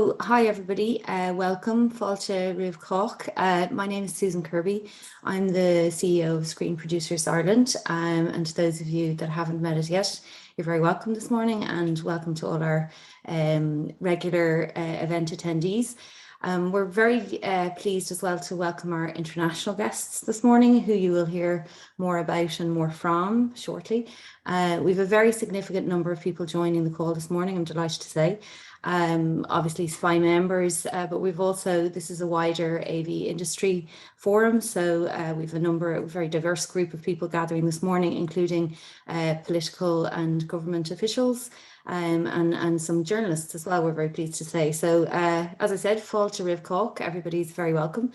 So, hi everybody, welcome, Fáilte Riamh Cach. My name is Susan Kirby. I'm the CEO of Screen Producers Ireland, and to those of you that haven't met us yet, you're very welcome this morning, and welcome to all our regular event attendees. We're very pleased as well to welcome our international guests this morning, who you will hear more about and more from shortly. We have a very significant number of people joining the call this morning, I'm delighted to say. Obviously SPI members, but we've also, this is a wider AV industry forum, so we've a very diverse group of people gathering this morning, including political and government officials, and some journalists as well, we're very pleased to say. So as I said, Fáilte Riamh Cach, everybody's very welcome.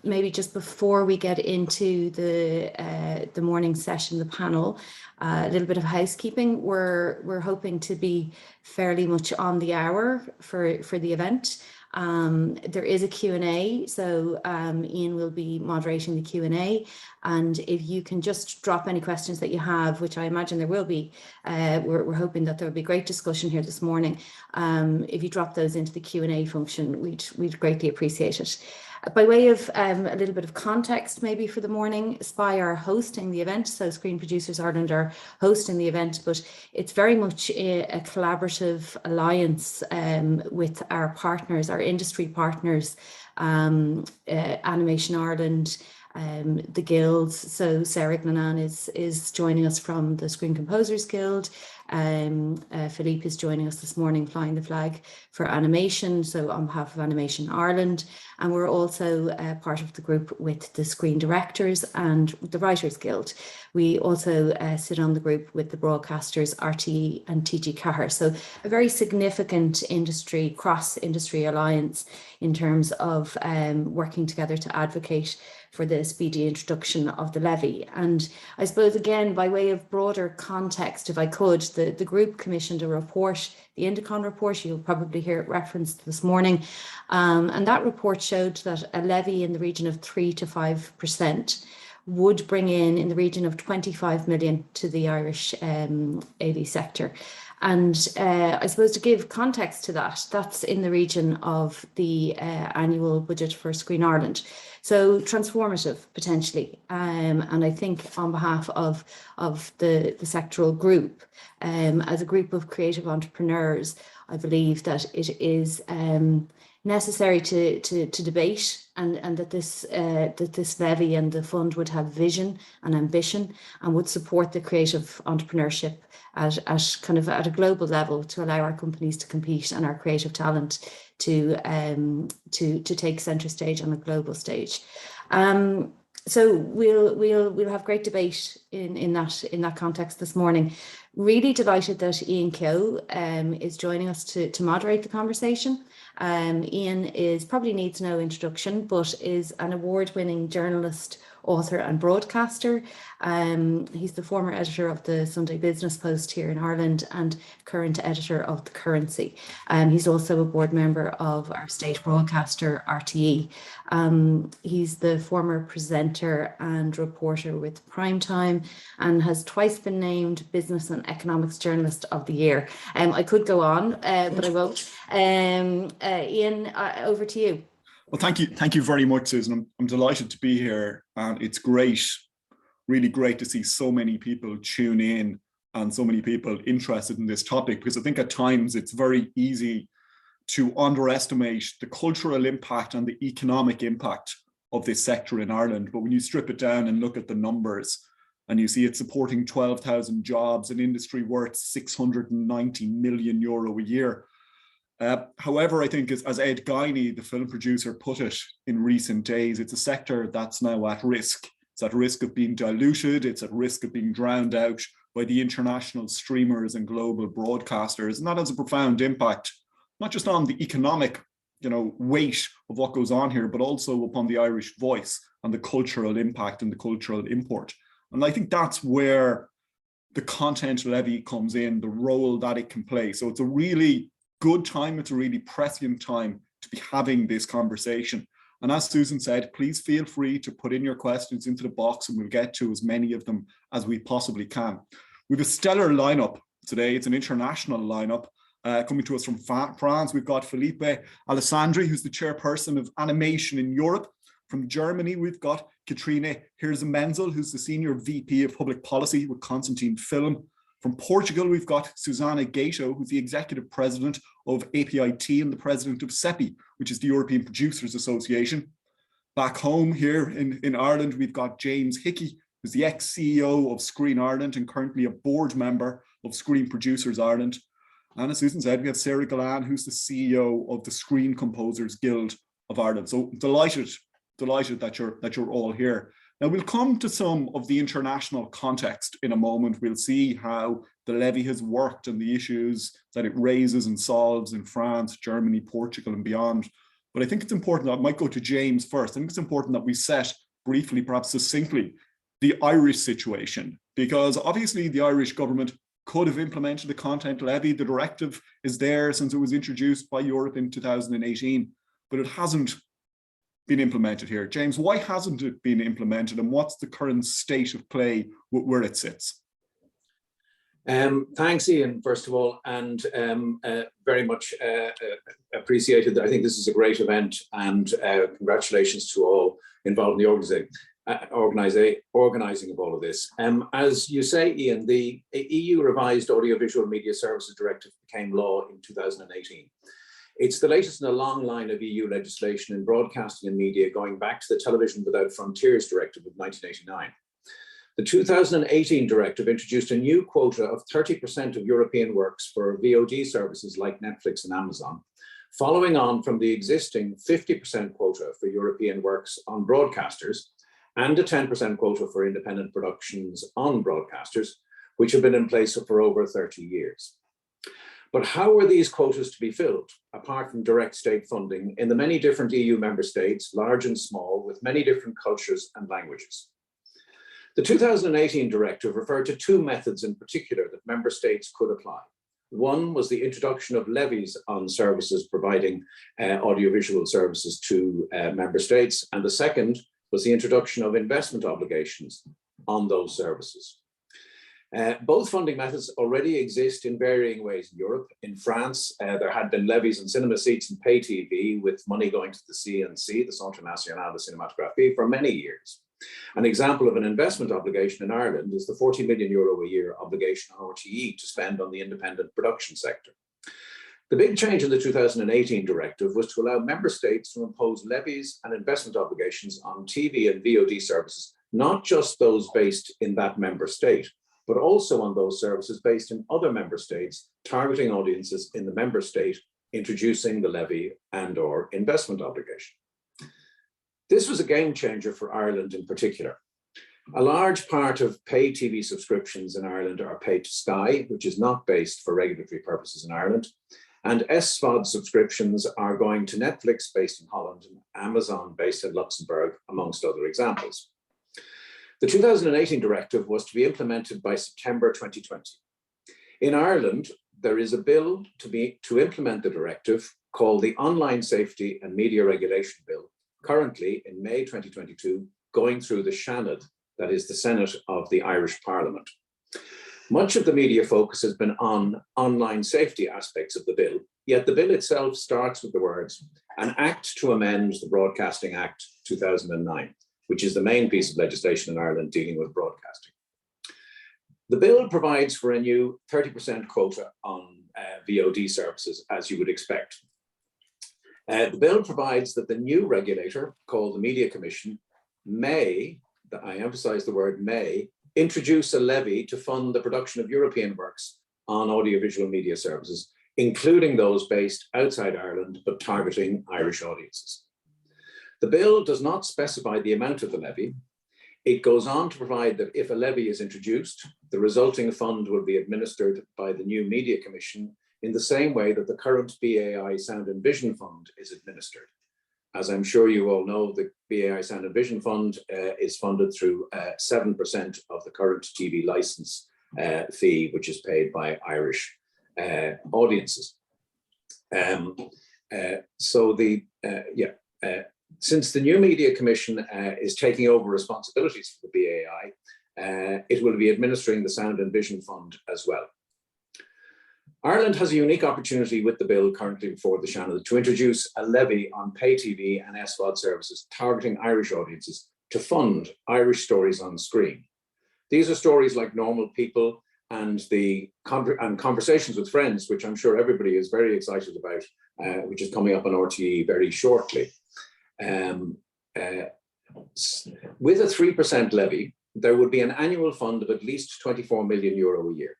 Maybe just before we get into the morning session, the panel, a little bit of housekeeping. We're hoping to be fairly much on the hour for the event. There is a Q&A, so Ian will be moderating the Q&A, and if you can just drop any questions that you have, which I imagine there will be, we're hoping that there will be great discussion here this morning. If you drop those into the Q&A function, we'd greatly appreciate it. By way of a little bit of context maybe for the morning, SPI are hosting the event, so Screen Producers Ireland are hosting the event, but it's very much a collaborative alliance with our partners, our industry partners, Animation Ireland, the guilds. So Sarah Glennan is joining us from the Screen Composers Guild. Philippe is joining us this morning, flying the flag for animation, so on behalf of Animation Ireland. And we're also part of the group with the Screen Directors and the Writers Guild. We also sit on the group with the broadcasters RTE and TG Ceathair. So a very significant industry, cross-industry alliance in terms of working together to advocate for the speedy introduction of the levy. And I suppose, again, by way of broader context, if I could, the group commissioned a report, the Indicon report, you'll probably hear it referenced this morning, and that report showed that a levy in the region of 3 to 5% would bring in the region of 25 million to the Irish AV sector. And I suppose to give context to that, that's in the region of the annual budget for Screen Ireland. So transformative potentially. And I think on behalf of the sectoral group, as a group of creative entrepreneurs, I believe that it is necessary to debate and that this levy and the fund would have vision and ambition and would support the creative entrepreneurship at a global level to allow our companies to compete and our creative talent to take centre stage on a global stage. So we'll have great debate in that context this morning. Really delighted that Ian Keogh is joining us to moderate the conversation. Ian probably needs no introduction, but is an award-winning journalist, author and broadcaster. He's the former editor of the Sunday Business Post here in Ireland and current editor of The Currency. He's also a board member of our state broadcaster RTE. He's the former presenter and reporter with Primetime and has twice been named Business and Economics Journalist of the Year. I could go on, but I won't. Ian, over to you. Well, thank you very much, Susan. I'm delighted to be here, and it's great, really great to see so many people tune in and so many people interested in this topic, because I think at times it's very easy to underestimate the cultural impact and the economic impact of this sector in Ireland. But when you strip it down and look at the numbers, and you see it supporting 12,000 jobs, an industry worth 690 million euro a year. However, I think as Ed Guiney, the film producer, put it in recent days, it's a sector that's now at risk. It's at risk of being diluted. It's at risk of being drowned out by the international streamers and global broadcasters. And that has a profound impact, not just on the economic, weight of what goes on here, but also upon the Irish voice and the cultural impact and the cultural import. And I think that's where the content levy comes in, the role that it can play. So it's a really good time, it's a really prescient time to be having this conversation. And as Susan said, please feel free to put in your questions into the box and we'll get to as many of them as we possibly can. We have a stellar lineup today. It's an international lineup. Coming to us from France, we've got Felipe Alessandri, who's the chairperson of Animation in Europe. From Germany, we've got Katrine Hirzemenzel, who's the Senior VP of Public Policy with Constantine Film. From Portugal, we've got Susana Gato, who's the Executive President of APIT and the President of CEPI, which is the European Producers Association. Back home here in Ireland, we've got James Hickey, who's the ex-CEO of Screen Ireland and currently a board member of Screen Producers Ireland. And as Susan said, we have Sarah Galan, who's the CEO of the Screen Composers Guild of Ireland. So delighted that you're all here. Now we'll come to some of the international context in a moment. We'll see how the levy has worked and the issues that it raises and solves in France, Germany, Portugal, and beyond. But I think it's important, I might go to James first. I think it's important that we set briefly, perhaps succinctly, the Irish situation, because obviously the Irish government could have implemented the content levy. The directive is there since it was introduced by Europe in 2018, but it hasn't been implemented here. James, why hasn't it been implemented, and what's the current state of play where it sits? Thanks, Ian, first of all, and very much appreciated. I think this is a great event, and congratulations to all involved in the organising of all of this. As you say, Ian, the EU revised Audiovisual Media Services Directive became law in 2018. It's the latest in a long line of EU legislation in broadcasting and media going back to the Television Without Frontiers Directive of 1989. The 2018 directive introduced a new quota of 30% of European works for VOD services like Netflix and Amazon, following on from the existing 50% quota for European works on broadcasters and a 10% quota for independent productions on broadcasters, which have been in place for over 30 years. But how are these quotas to be filled, apart from direct state funding, in the many different EU member states, large and small, with many different cultures and languages? The 2018 directive referred to two methods in particular that member states could apply. One was the introduction of levies on services providing audiovisual services to member states, and the second was the introduction of investment obligations on those services. Both funding methods already exist in varying ways in Europe. In France, there had been levies on cinema seats and pay TV, with money going to the CNC, the Centre National de Cinématographie, for many years. An example of an investment obligation in Ireland is the €40 million a year obligation on RTE to spend on the independent production sector. The big change in the 2018 directive was to allow member states to impose levies and investment obligations on TV and VOD services, not just those based in that member state, but also on those services based in other member states, targeting audiences in the member state introducing the levy and/or investment obligation. This was a game changer for Ireland in particular. A large part of pay TV subscriptions in Ireland are paid to Sky, which is not based for regulatory purposes in Ireland, and SVOD subscriptions are going to Netflix based in Holland and Amazon based in Luxembourg, amongst other examples. The 2018 directive was to be implemented by September 2020. In Ireland, there is a bill to implement the directive called the Online Safety and Media Regulation Bill, currently in May 2022, going through the Seanad, that is the Senate of the Irish Parliament. Much of the media focus has been on online safety aspects of the bill, yet the bill itself starts with the words, "An Act to amend the Broadcasting Act 2009, which is the main piece of legislation in Ireland dealing with broadcasting. The bill provides for a new 30% quota on VOD services, as you would expect. The bill provides that the new regulator, called the Media Commission, may, I emphasize the word may, introduce a levy to fund the production of European works on audiovisual media services, including those based outside Ireland, but targeting Irish audiences. The bill does not specify the amount of the levy. It goes on to provide that if a levy is introduced, the resulting fund will be administered by the new Media Commission in the same way that the current BAI Sound and Vision Fund is administered. As I'm sure you all know, the BAI Sound and Vision Fund is funded through 7% of the current TV license fee, which is paid by Irish audiences. Since the new Media Commission is taking over responsibilities for the BAI, it will be administering the Sound and Vision Fund as well. Ireland has a unique opportunity with the bill currently before the Shannon to introduce a levy on pay TV and SVOD services targeting Irish audiences to fund Irish stories on screen. These are stories like Normal People and Conversations with Friends, which I'm sure everybody is very excited about, which is coming up on RTE very shortly. With a 3% levy, there would be an annual fund of at least €24 million a year.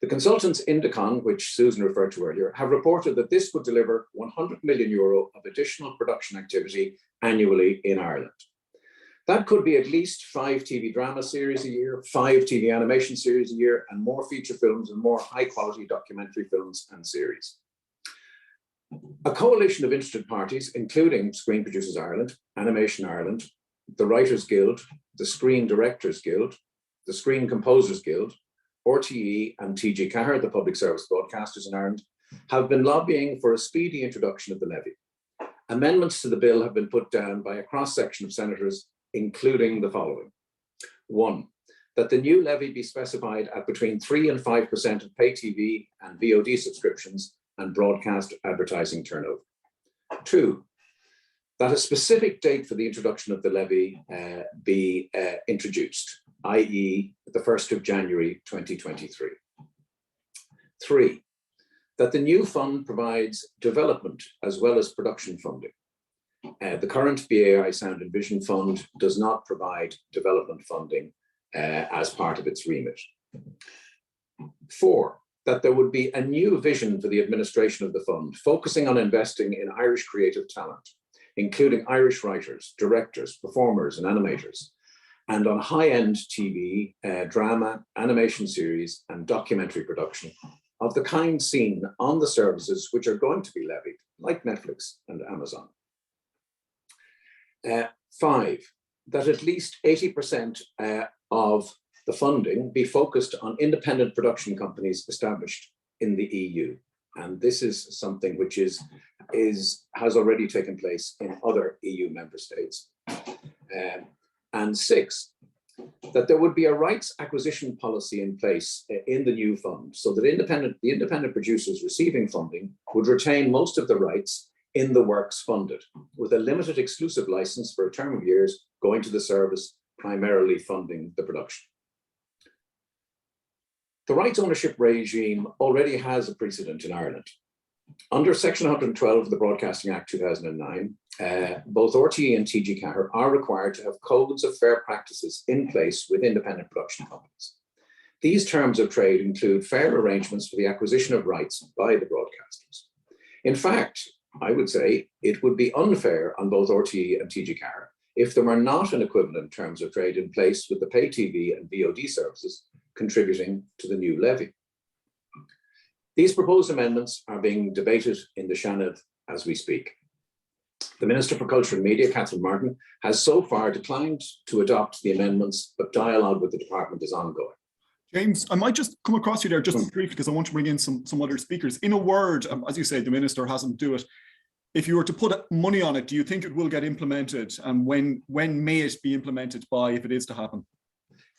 The consultants Indicon, which Susan referred to earlier, have reported that this would deliver €100 million of additional production activity annually in Ireland. That could be at least 5 TV drama series a year, 5 TV animation series a year, and more feature films and more high-quality documentary films and series. A coalition of interested parties, including Screen Producers Ireland, Animation Ireland, the Writers Guild, the Screen Directors Guild, the Screen Composers Guild, RTE and TG Ceathair, the public service broadcasters in Ireland, have been lobbying for a speedy introduction of the levy. Amendments to the bill have been put down by a cross-section of senators, including the following. 1, that the new levy be specified at between 3 and 5% of pay TV and VOD subscriptions and broadcast advertising turnover. 2, that a specific date for the introduction of the levy be introduced, i.e. the 1st of January 2023. 3, that the new fund provides development as well as production funding. The current BAI Sound and Vision Fund does not provide development funding as part of its remit. 4, that there would be a new vision for the administration of the fund, focusing on investing in Irish creative talent, including Irish writers, directors, performers, and animators, and on high-end TV, drama, animation series, and documentary production of the kind seen on the services which are going to be levied, like Netflix and Amazon. 5, that at least 80% of the funding be focused on independent production companies established in the EU. And this is something which has already taken place in other EU member states. And 6, that there would be a rights acquisition policy in place in the new fund, so that the independent producers receiving funding would retain most of the rights in the works funded, with a limited exclusive license for a term of years going to the service, primarily funding the production. The rights ownership regime already has a precedent in Ireland. Under Section 112 of the Broadcasting Act 2009, both RTE and TG Ceathair are required to have codes of fair practices in place with independent production companies. These terms of trade include fair arrangements for the acquisition of rights by the broadcasters. In fact, I would say it would be unfair on both RTE and TG Ceathair if there were not an equivalent terms of trade in place with the pay TV and VOD services contributing to the new levy. These proposed amendments are being debated in the Shannon as we speak. The Minister for Culture and Media, Catherine Martin, has so far declined to adopt the amendments, but dialogue with the department is ongoing. James, I might just come across you there just briefly because I want to bring in some other speakers. In a word, as you say, the Minister hasn't do it. If you were to put money on it, do you think it will get implemented? And when may it be implemented by, if it is to happen?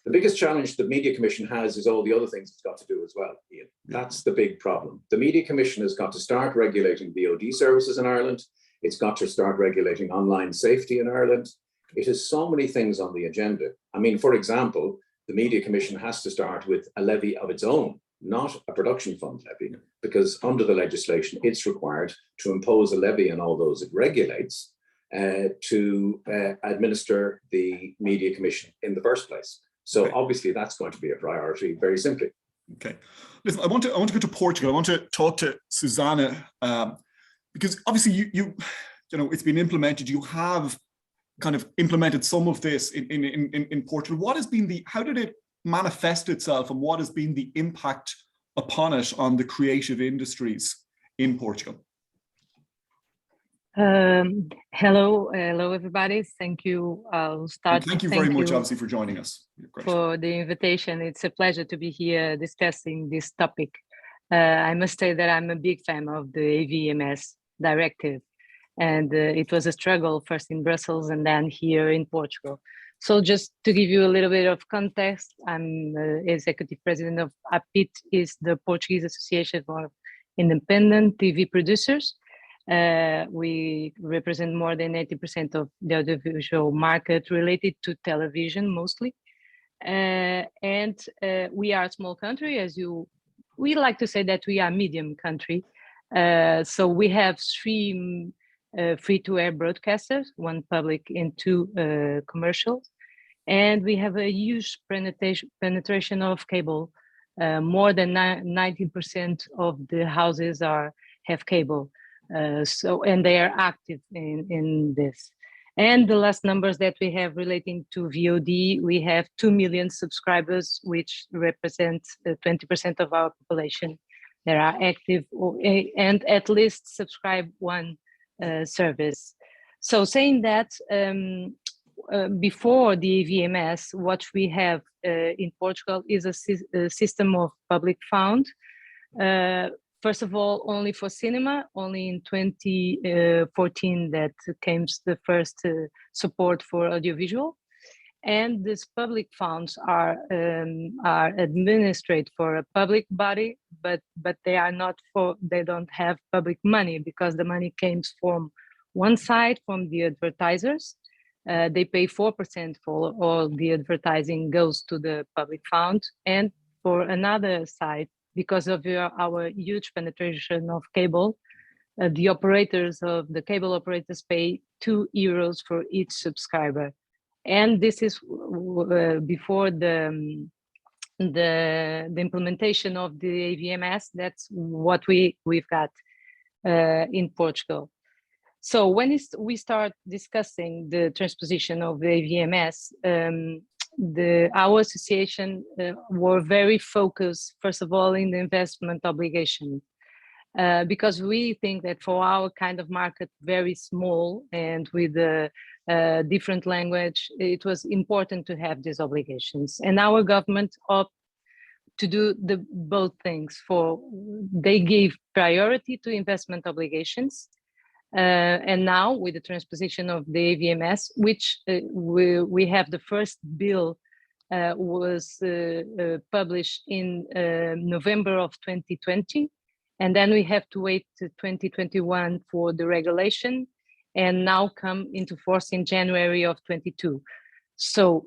The biggest challenge the Media Commission has is all the other things it's got to do as well, Ian. That's the big problem. The Media Commission has got to start regulating VOD services in Ireland. It's got to start regulating online safety in Ireland. It has so many things on the agenda. I mean, for example, the Media Commission has to start with a levy of its own, not a production fund levy, because under the legislation, it's required to impose a levy on all those it regulates to administer the Media Commission in the first place. So obviously that's going to be a priority, very simply. Okay. Listen, I want to go to Portugal. I want to talk to Susanna because obviously you know it's been implemented. You have kind of implemented some of this in Portugal. What has been how did it manifest itself, and what has been the impact upon it on the creative industries in Portugal? Hello everybody. Thank you. I'll start. And thank you very much, obviously, for joining us. For the invitation. It's a pleasure to be here discussing this topic. I must say that I'm a big fan of the AVMS directive, and it was a struggle first in Brussels and then here in Portugal. So just to give you a little bit of context, I'm executive president of APIT, is the Portuguese Association for Independent TV Producers. We represent more than 80% of the audiovisual market related to television mostly. And we are a small country, we like to say that we are a medium country. So we have 3 free-to-air broadcasters, 1 public and 2 commercials. And we have a huge penetration of cable. More than 90% of the houses have cable. And they are active in this. And the last numbers that we have relating to VOD, we have 2 million subscribers, which represents 20% of our population that are active and at least subscribe 1 service. So saying that, before the AVMS, what we have in Portugal is a system of public fund. First of all, only for cinema, only in 2014 that came the first support for audiovisual. And these public funds are administered for a public body, but they are not they don't have public money, because the money comes from one side, from the advertisers. They pay 4% for all the advertising goes to the public fund, and for another side, because of our huge penetration of cable, the operators of the cable operators pay €2 for each subscriber. And this is before the implementation of the AVMS. That's what we've got in Portugal. So when we start discussing the transposition of the AVMS, our association were very focused, first of all, in the investment obligation, because we think that for our kind of market, very small and with a different language, it was important to have these obligations. And our government opted to do both things. They gave priority to investment obligations. And now with the transposition of the AVMS, which we have the first bill was published in November of 2020. And then we have to wait to 2021 for the regulation, and now come into force in January of 22. So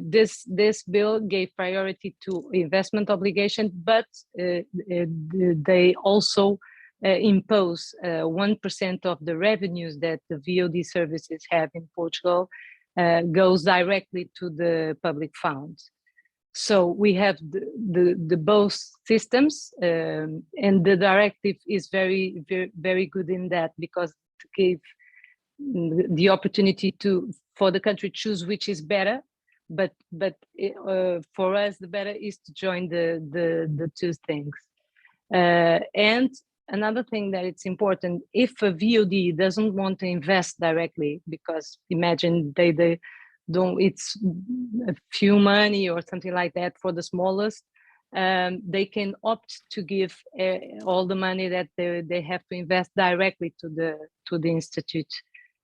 this bill gave priority to investment obligation, but they also impose 1% of the revenues that the VOD services have in Portugal goes directly to the public funds. So we have the both systems, and the directive is very, very, very good in that, because it gave the opportunity for the country choose which is better, but for us the better is to join the 2 things. And another thing that it's important, if a VOD doesn't want to invest directly, because imagine they don't, it's a few money or something like that for the smallest, they can opt to give all the money that they have to invest directly to the institute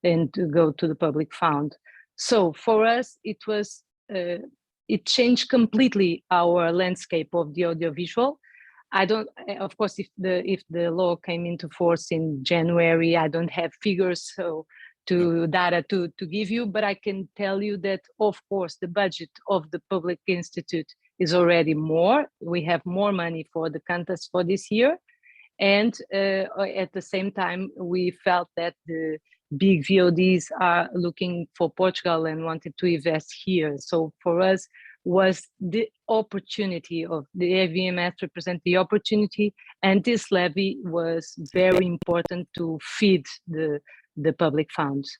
and to go to the public fund. So for us, it changed completely our landscape of the audiovisual. Of course, if the law came into force in January, I don't have figures data to give you, but I can tell you that, of course, the budget of the public institute is already more. We have more money for the contest for this year. And at the same time, we felt that the big VODs are looking for Portugal and wanted to invest here. So for us, was the opportunity of the AVMS represent the opportunity, and this levy was very important to feed the public funds.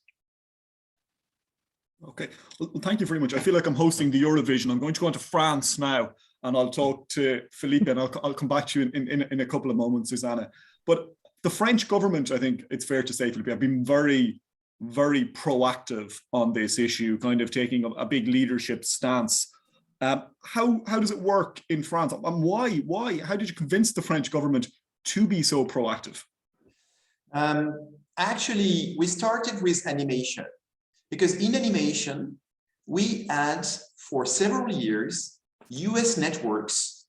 Okay, well, thank you very much. I feel like I'm hosting the Eurovision. I'm going to go into France now, and I'll talk to Philippe, and I'll come back to you in a couple of moments, Susanna. But the French government, I think it's fair to say, Philippe, have been very, very proactive on this issue, kind of taking a big leadership stance. How does it work in France, and why? How did you convince the French government to be so proactive? Actually, we started with animation, because in animation, we had for several years US networks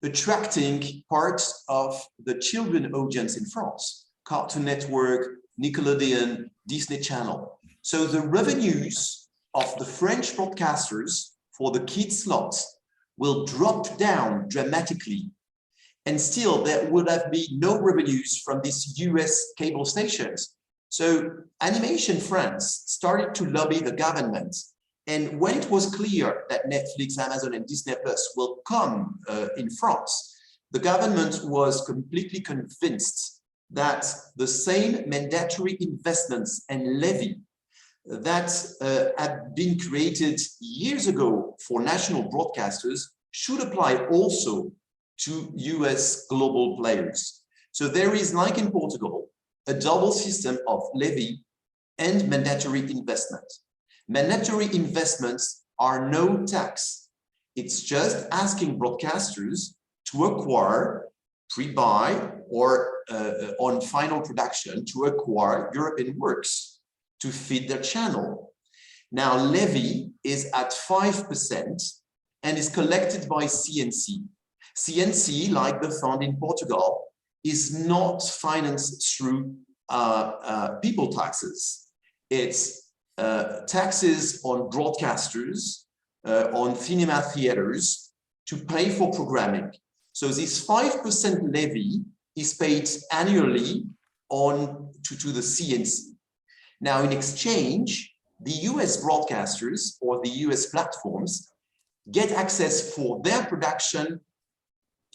attracting parts of the children audience in France, Cartoon Network, Nickelodeon, Disney Channel. So the revenues of the French broadcasters for the kids slots will drop down dramatically. And still there would have been no revenues from these US cable stations. So Animation France started to lobby the government. And when it was clear that Netflix, Amazon, and Disney Plus will come in France, the government was completely convinced that the same mandatory investments and levy that had been created years ago for national broadcasters should apply also to US global players. So there is, like in Portugal, a double system of levy and mandatory investment. Mandatory investments are no tax. It's just asking broadcasters to acquire, pre-buy, or on final production, to acquire European works to feed their channel. Now, levy is at 5% and is collected by CNC. CNC, like the fund in Portugal, is not financed through people taxes. It's taxes on broadcasters, on cinema theaters to pay for programming. So this 5% levy is paid annually to the CNC. Now, in exchange, the US broadcasters or the US platforms get access for their production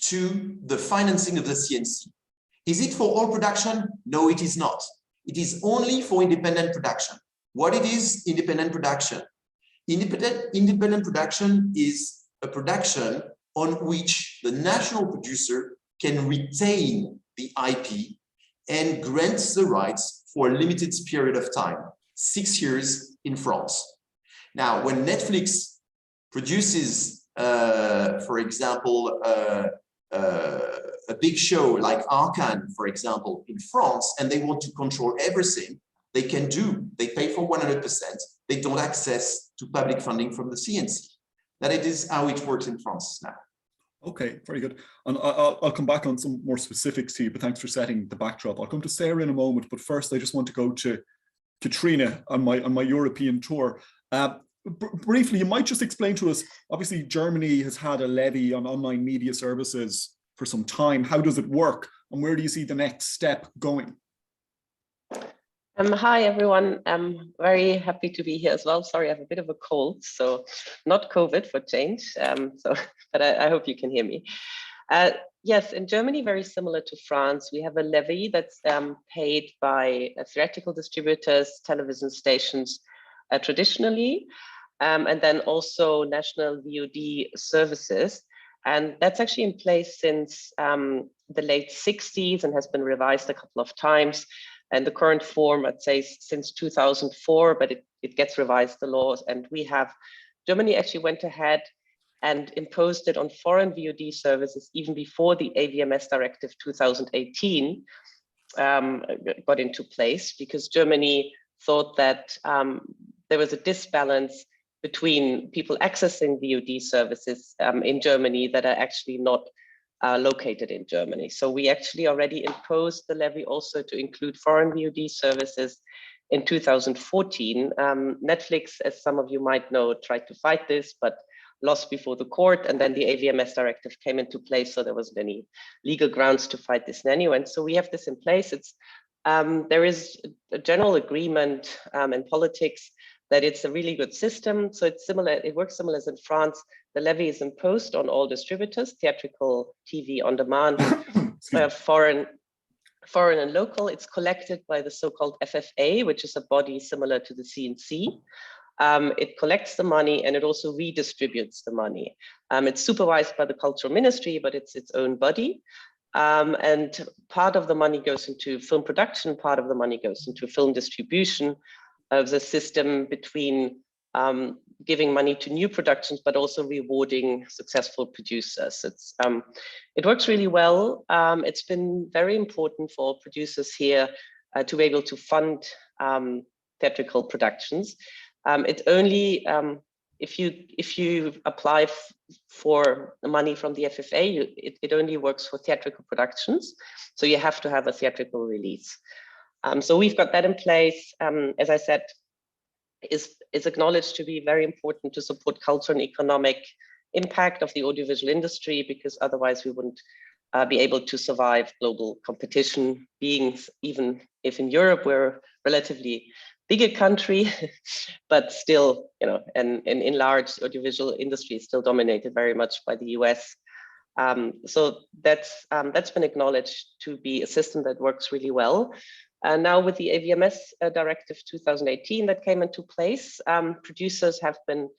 to the financing of the CNC. Is it for all production? No, it is not. It is only for independent production. What it is independent production? Independent production is a production on which the national producer can retain the IP and grants the rights for a limited period of time, 6 years in France. Now, when Netflix produces, for example, a big show like Arcane, for example, in France, and they want to control everything, they can do. They pay for 100%. They don't access to public funding from the CNC. That it is how it works in France now. Okay, very good. And I'll come back on some more specifics to you, but thanks for setting the backdrop. I'll come to Sarah in a moment, but first I just want to go to Trina on my European tour. Briefly, you might just explain to us, obviously Germany has had a levy on online media services for some time. How does it work? And where do you see the next step going? Hi, everyone. I'm very happy to be here as well. Sorry, I have a bit of a cold, so not COVID for change. But I hope you can hear me. Yes, in Germany, very similar to France, we have a levy that's paid by theatrical distributors, television stations traditionally, and then also national VOD services. And that's actually in place since the late 60s and has been revised a couple of times. And the current form, I'd say, since 2004, but it gets revised, the laws. And Germany actually went ahead and imposed it on foreign VOD services even before the AVMS Directive 2018 got into place, because Germany thought that there was a disbalance between people accessing VOD services in Germany that are actually not located in Germany. So we actually already imposed the levy also to include foreign VOD services in 2014. Netflix, as some of you might know, tried to fight this, but lost before the court, and then the AVMS directive came into place, so there wasn't any legal grounds to fight this in any way. And so we have this in place. There is a general agreement in politics that it's a really good system. So it's similar, it works similar as in France. The levy is imposed on all distributors, theatrical, TV on demand, foreign and local. It's collected by the so-called FFA, which is a body similar to the CNC. It collects the money and it also redistributes the money. It's supervised by the Cultural Ministry, but it's its own body. And part of the money goes into film production, part of the money goes into film distribution. Of the system between giving money to new productions, but also rewarding successful producers. It works really well. It's been very important for producers here to be able to fund theatrical productions. It only if you apply for money from the FFA, it only works for theatrical productions. So you have to have a theatrical release. So we've got that in place. As I said, is acknowledged to be very important to support culture and economic impact of the audiovisual industry, because otherwise we wouldn't be able to survive global competition, being even if in Europe we're a relatively bigger country, but still, you know, and in large audiovisual industry is still dominated very much by the US. So that's been acknowledged to be a system that works really well. And now with the AVMS Directive 2018 that came into place, producers have been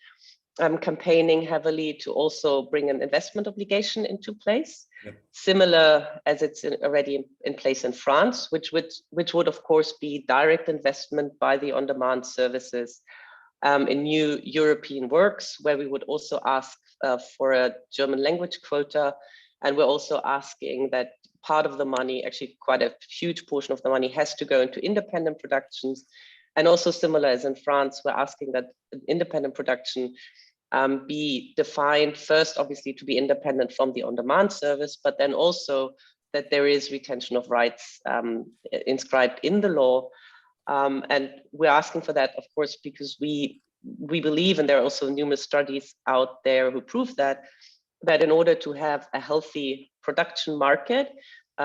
campaigning heavily to also bring an investment obligation into place, similar as it's already in place in France, which would of course be direct investment by the on-demand services in new European works, where we would also ask for a German language quota. And we're also asking that part of the money, actually quite a huge portion of the money, has to go into independent productions. And also similar as in France, we're asking that independent production be defined first, obviously, to be independent from the on-demand service, but then also that there is retention of rights inscribed in the law. And we're asking for that, of course, because we believe, and there are also numerous studies out there who prove that in order to have a healthy production market,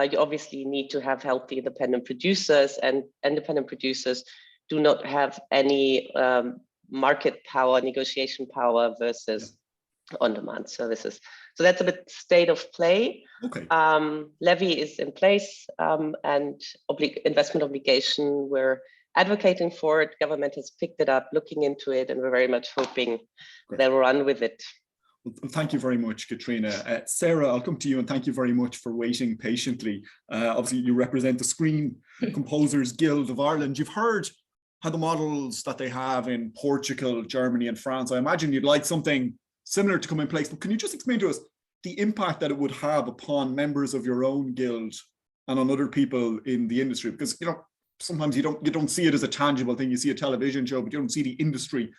you obviously need to have healthy independent producers, and independent producers do not have any market power, negotiation power versus on-demand services. So that's a bit state of play. Okay. Levy is in place, and investment obligation, we're advocating for it. Government has picked it up, looking into it, and we're very much hoping they'll run with it. Well, thank you very much, Katrina. Sarah, I'll come to you, and thank you very much for waiting patiently. Obviously, you represent the Screen Composers Guild of Ireland. You've heard how the models that they have in Portugal, Germany, and France. I imagine you'd like something similar to come in place, but can you just explain to us the impact that it would have upon members of your own guild and on other people in the industry? Because, you know, sometimes you don't see it as a tangible thing. You see a television show, but you don't see the industry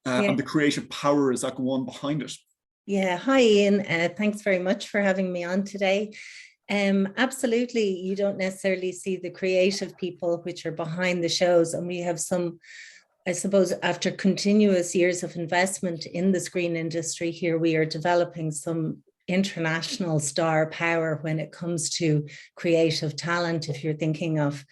and the creative powers that go on behind it. Yeah, hi Ian, thanks very much for having me on today. Absolutely, you don't necessarily see the creative people which are behind the shows, and we have some, I suppose, after continuous years of investment in the screen industry here, we are developing some international star power when it comes to creative talent. If you're thinking of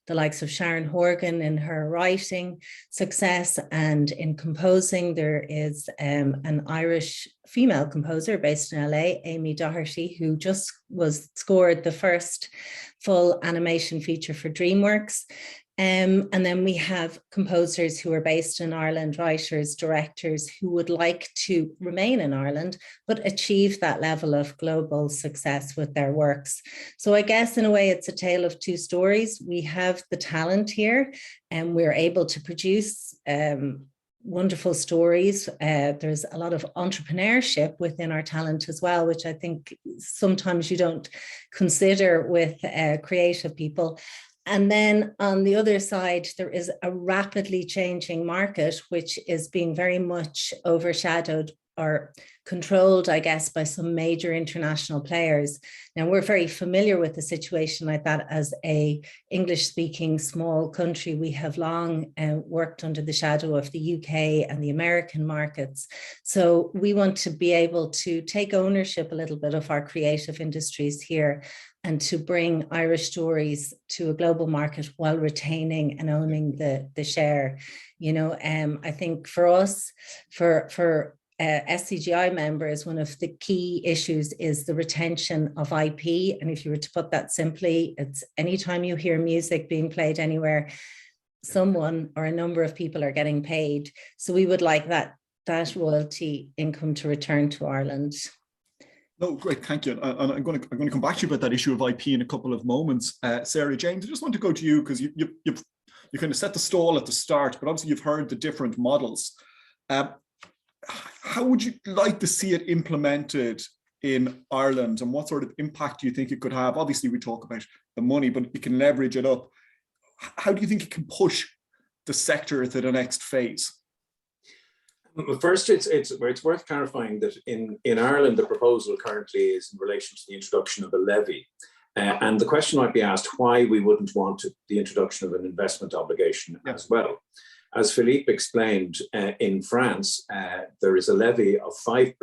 the likes of Sharon Horgan in her writing success, and in composing, there is an Irish female composer based in LA, Amy Doherty, who just scored the first full animation feature for DreamWorks. And then we have composers who are based in Ireland, writers, directors who would like to remain in Ireland, but achieve that level of global success with their works. So I guess in a way, it's a tale of two stories. We have the talent here, and we're able to produce wonderful stories. There's a lot of entrepreneurship within our talent as well, which I think sometimes you don't consider with creative people. And then on the other side, there is a rapidly changing market, which is being very much overshadowed or controlled, I guess, by some major international players. Now, we're very familiar with a situation like that as a English-speaking small country. We have long worked under the shadow of the UK and the American markets. So we want to be able to take ownership a little bit of our creative industries here, and to bring Irish stories to a global market while retaining and owning the share. You know, I think for us, for SCGI members, one of the key issues is the retention of IP. And if you were to put that simply, it's anytime you hear music being played anywhere, someone or a number of people are getting paid. So we would like that royalty income to return to Ireland. No, great, thank you. And I'm going to come back to you about that issue of IP in a couple of moments. Sarah, James, I just want to go to you because you kind of set the stall at the start, but obviously you've heard the different models. How would you like to see it implemented in Ireland, and what sort of impact do you think it could have? Obviously, we talk about the money, but you can leverage it up. How do you think it can push the sector to the next phase? First, it's worth clarifying that in Ireland, the proposal currently is in relation to the introduction of a levy. And the question might be asked why we wouldn't want the introduction of an investment obligation as well. As Philippe explained, in France, there is a levy of 5%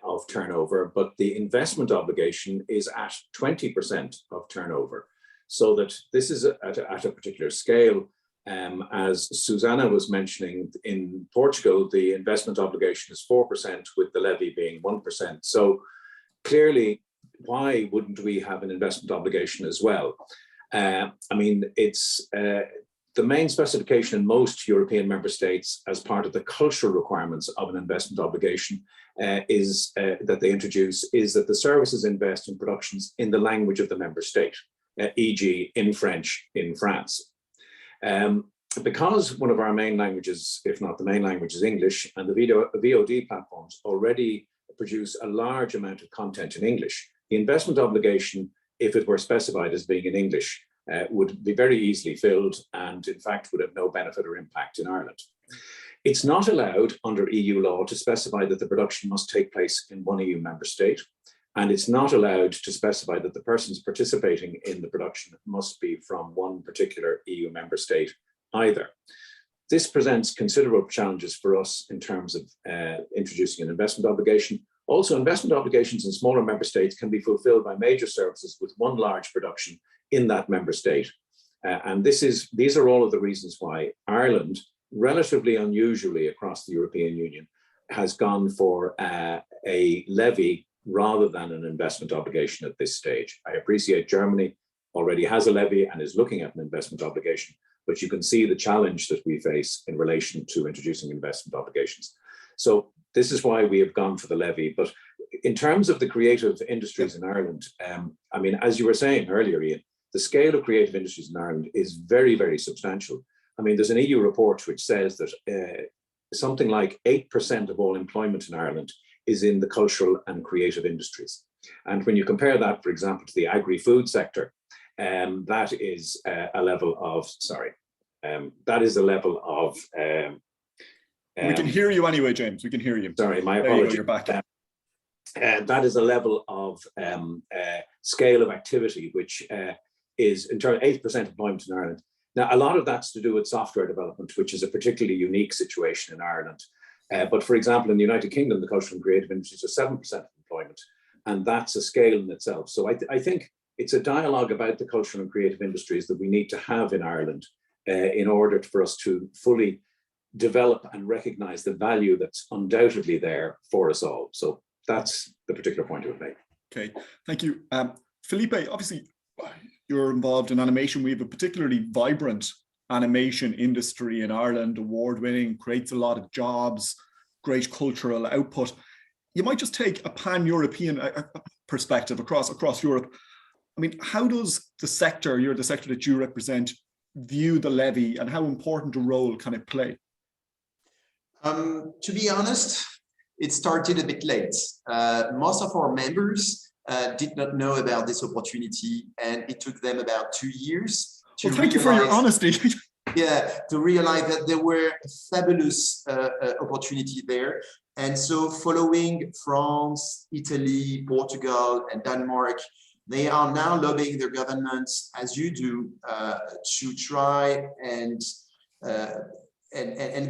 of turnover, but the investment obligation is at 20% of turnover. So that this is at a particular scale. As Susanna was mentioning, in Portugal, the investment obligation is 4%, with the levy being 1%. So clearly, why wouldn't we have an investment obligation as well? I mean, it's the main specification in most European member states as part of the cultural requirements of an investment obligation is that they introduce is that the services invest in productions in the language of the member state, e.g. in French in France. Because one of our main languages, if not the main language, is English, and the VOD platforms already produce a large amount of content in English, the investment obligation, if it were specified as being in English, would be very easily filled and in fact would have no benefit or impact in Ireland. It's not allowed under EU law to specify that the production must take place in one EU member state, and it's not allowed to specify that the persons participating in the production must be from one particular EU member state either. This presents considerable challenges for us in terms of introducing an investment obligation. Also, investment obligations in smaller member states can be fulfilled by major services with one large production in that member state. And these are all of the reasons why Ireland, relatively unusually across the European Union, has gone for a levy rather than an investment obligation at this stage. I appreciate Germany already has a levy and is looking at an investment obligation, but you can see the challenge that we face in relation to introducing investment obligations. So this is why we have gone for the levy. But in terms of the creative industries in Ireland, I mean, as you were saying earlier, Ian, the scale of creative industries in Ireland is very, very substantial. I mean, there's an EU report which says that something like 8% of all employment in Ireland is in the cultural and creative industries. And when you compare that, for example, to the agri-food sector, that is a level of, that is a level of... we can hear you anyway, James, we can hear you. Sorry, my apologies. You're back. That is a level of scale of activity, which is in turn 8% employment in Ireland. Now, a lot of that's to do with software development, which is a particularly unique situation in Ireland. But for example, in the United Kingdom, the cultural and creative industries are 7% of employment, and that's a scale in itself. So I think it's a dialogue about the cultural and creative industries that we need to have in Ireland in order for us to fully develop and recognize the value that's undoubtedly there for us all. So that's the particular point I would make. Okay, thank you. Felipe, obviously you're involved in animation. We have a particularly vibrant animation industry in Ireland, award-winning, creates a lot of jobs, great cultural output. You might just take a pan-European perspective across Europe. I mean, how does the sector, you're the sector that you represent, view the levy, and how important a role can it play? To be honest, it started a bit late. Most of our members did not know about this opportunity, and it took them about 2 years to thank you for your honesty. Yeah, to realize that there were a fabulous opportunity there. And so following France, Italy, Portugal, and Denmark, they are now lobbying their governments, as you do, to try and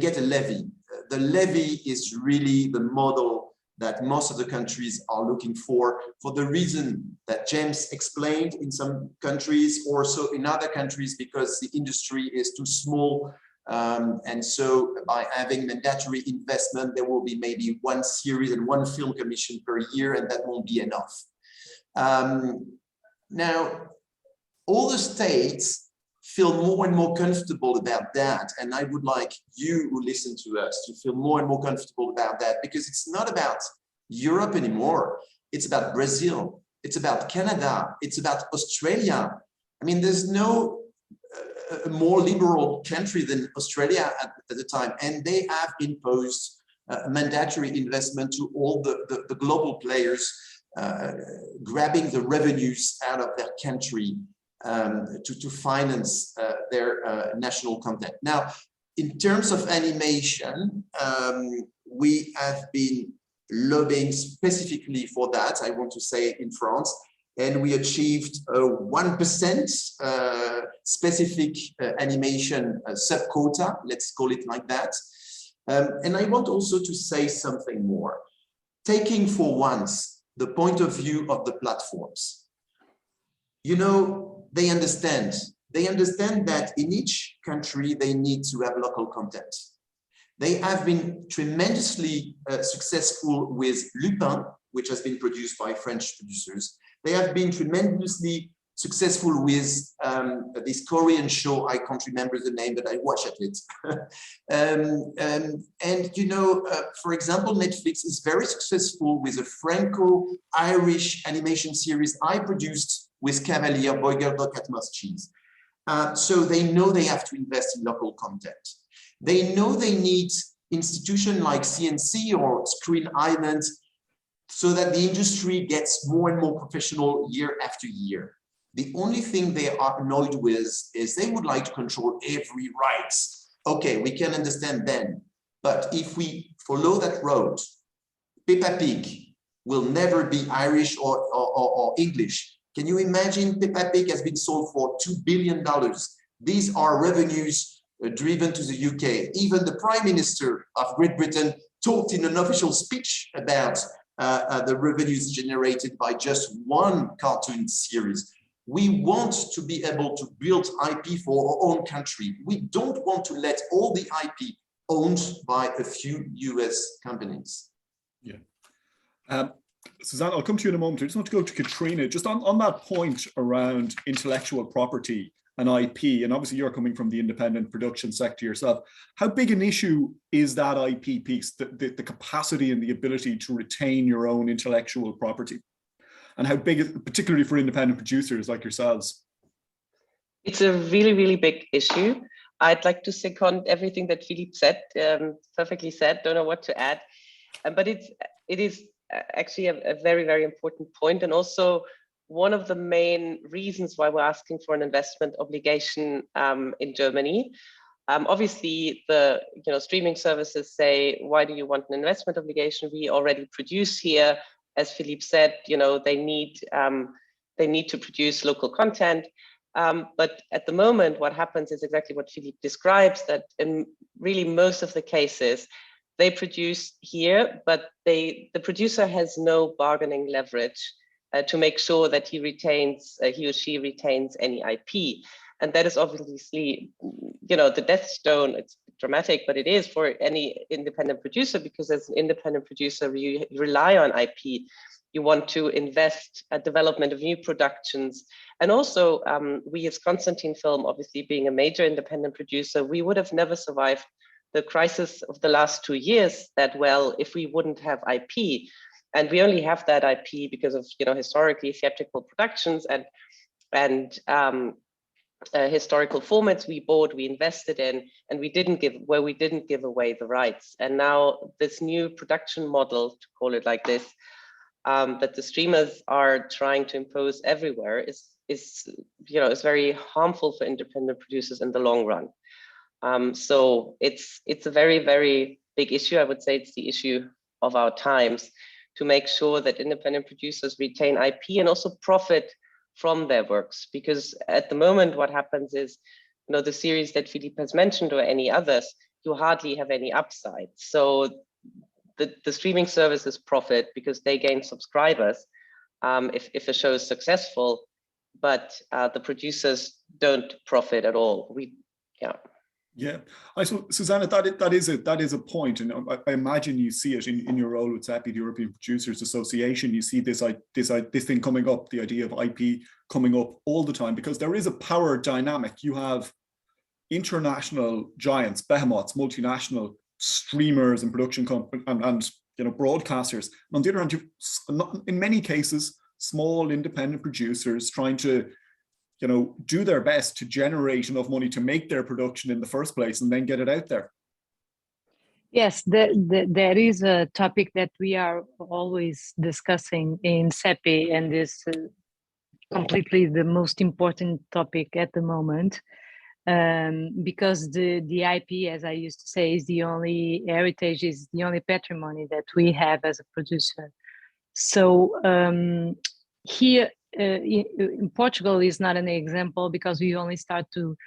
get a levy. The levy is really the model that most of the countries are looking for the reason that James explained in some countries, also in other countries, because the industry is too small. And so by having mandatory investment, there will be maybe one series and one film commission per year, and that won't be enough. Now, all the states feel more and more comfortable about that. And I would like you who listen to us to feel more and more comfortable about that, because it's not about Europe anymore. It's about Brazil. It's about Canada. It's about Australia. I mean, there's no a more liberal country than Australia at the time. And they have imposed mandatory investment to all the global players, grabbing the revenues out of their country to finance their national content. Now, in terms of animation, we have been lobbying specifically for that, I want to say, in France, and we achieved a 1% specific animation sub-quota, let's call it like that. And I want also to say something more. Taking for once the point of view of the platforms, you know, they understand that in each country they need to have local content. They have been tremendously successful with Lupin, which has been produced by French producers. They have been tremendously successful with this Korean show, I can't remember the name, but I watched it. And you know, for example, Netflix is very successful with a Franco-Irish animation series I produced with Cavalier, Boyger, Atmos Cheese. So they know they have to invest in local content. They know they need institutions like CNC or Screen Island so that the industry gets more and more professional year after year. The only thing they are annoyed with is they would like to control every rights. Okay, we can understand then, but if we follow that road, Peppa Pig will never be Irish or English. Can you imagine Peppa Pig has been sold for $2 billion? These are revenues driven to the UK. Even the Prime Minister of Great Britain talked in an official speech about the revenues generated by just one cartoon series. We want to be able to build IP for our own country. We don't want to let all the IP owned by a few US companies. Yeah. Suzanne, I'll come to you in a moment. I just want to go to Katrina, just on that point around intellectual property and IP, and obviously you're coming from the independent production sector yourself. How big an issue is that IP piece, the capacity and the ability to retain your own intellectual property? And how big, particularly for independent producers like yourselves? It's a really, really big issue. I'd like to second everything that Philippe said, perfectly said, don't know what to add. But it is actually a very, very important point, and also one of the main reasons why we're asking for an investment obligation in Germany. Obviously, the streaming services say, why do you want an investment obligation? We already produce here. As Philippe said, they need to produce local content. But at the moment, what happens is exactly what Philippe describes, that in really most of the cases, they produce here, but the producer has no bargaining leverage to make sure that he or she retains any IP. And that is obviously, the death stone. It's dramatic, but it is for any independent producer, because as an independent producer, you rely on IP. You want to invest at development of new productions. And also, we as Constantine Film, obviously being a major independent producer, we would have never survived the crisis of the last 2 years that well if we wouldn't have IP. And we only have that IP because of historically theatrical productions and historical formats we bought, we invested in, and we didn't give away the rights. And now this new production model, to call it like this, that the streamers are trying to impose everywhere is very harmful for independent producers in the long run. So it's a very, very big issue. I would say it's the issue of our times, to make sure that independent producers retain IP and also profit from their works. Because at the moment, what happens is, the series that Philippe has mentioned or any others, you hardly have any upside. So the streaming services profit because they gain subscribers if a show is successful, but the producers don't profit at all. Yeah, so Susanna, that is a point, and I imagine you see it in your role with CEPI, the European Producers Association. You see this thing coming up, the idea of IP coming up all the time, because there is a power dynamic. You have international giants, behemoths, multinational streamers and production companies and broadcasters. And on the other hand, in many cases, small independent producers trying to do their best to generate enough money to make their production in the first place and then get it out there. Yes, there is a topic that we are always discussing in CEPI, and is completely the most important topic at the moment. because the IP, as I used to say, is the only heritage, is the only patrimony that we have as a producer. So here in Portugal is not an example because we only start to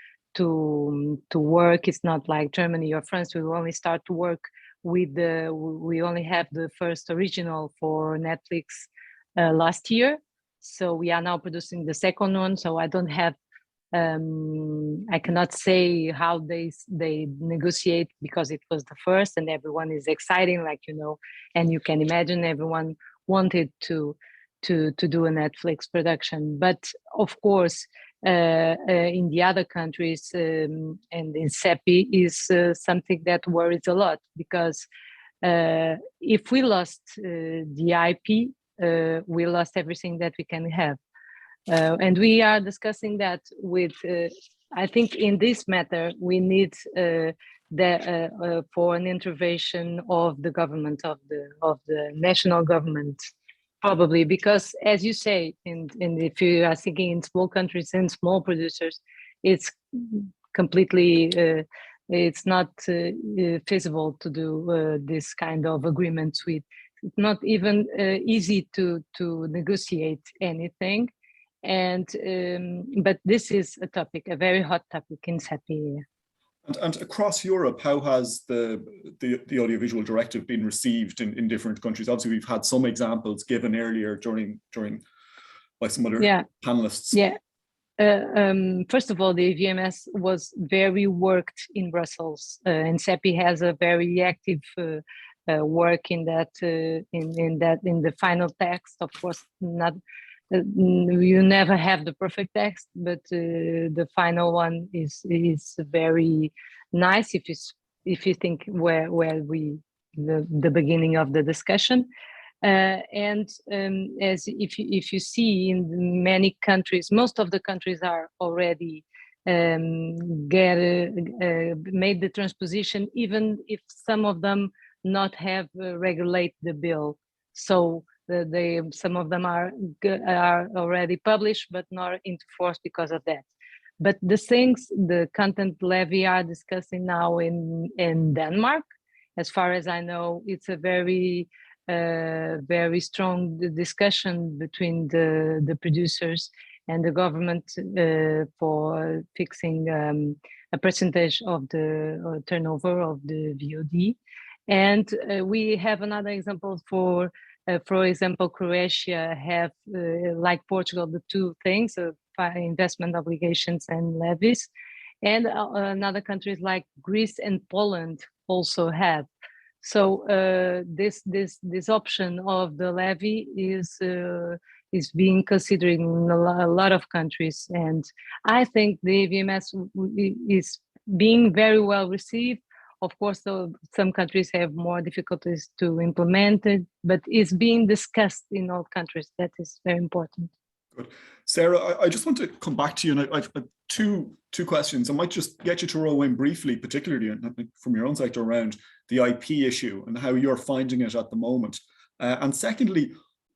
work. It's not like Germany or France. We only start to work with we only have the first original for Netflix last year. So we are now producing the second one. So I don't have, I cannot say how they negotiate because it was the first and everyone is exciting, like, you know, and you can imagine everyone wanted to do a Netflix production. But of course, in the other countries and in CEPI is something that worries a lot because if we lost the IP, we lost everything that we can have. And we are discussing that with, I think in this matter, we need for an intervention of the government, of the national government, probably, because as you say, and if you are thinking in small countries and small producers, it's completely, it's not feasible to do this kind of agreements with. It's not even easy to negotiate anything. And but this is a topic, a very hot topic in CEPI. And across Europe, how has the audiovisual directive been received in different countries? Obviously, we've had some examples given earlier during by some other panelists. Yeah. First of all, the VMS was very worked in Brussels, and CEPI has a very active work in that in the final text. Of course, not. You never have the perfect text, but the final one is very nice if you think where the beginning of the discussion, and as if you see in many countries, most of the countries are already made the transposition, even if some of them not have regulate the bill. So some of them are already published, but not into force because of that. But the things, the content levy are discussing now in Denmark, as far as I know, it's a very strong discussion between the producers and the government for fixing a percentage of the turnover of the VOD. And we have another example for example, Croatia have, like Portugal, the two things, investment obligations and levies. And another countries like Greece and Poland also have. So this option of the levy is being considered in a lot of countries. And I think the VMS is being very well received. Of course, some countries have more difficulties to implement it, but it's being discussed in all countries. That is very important. Good. Sarah, I just want to come back to you, and I've two questions. I might just get you to roll in briefly, particularly from your own sector, around the IP issue and how you're finding it at the moment. And secondly,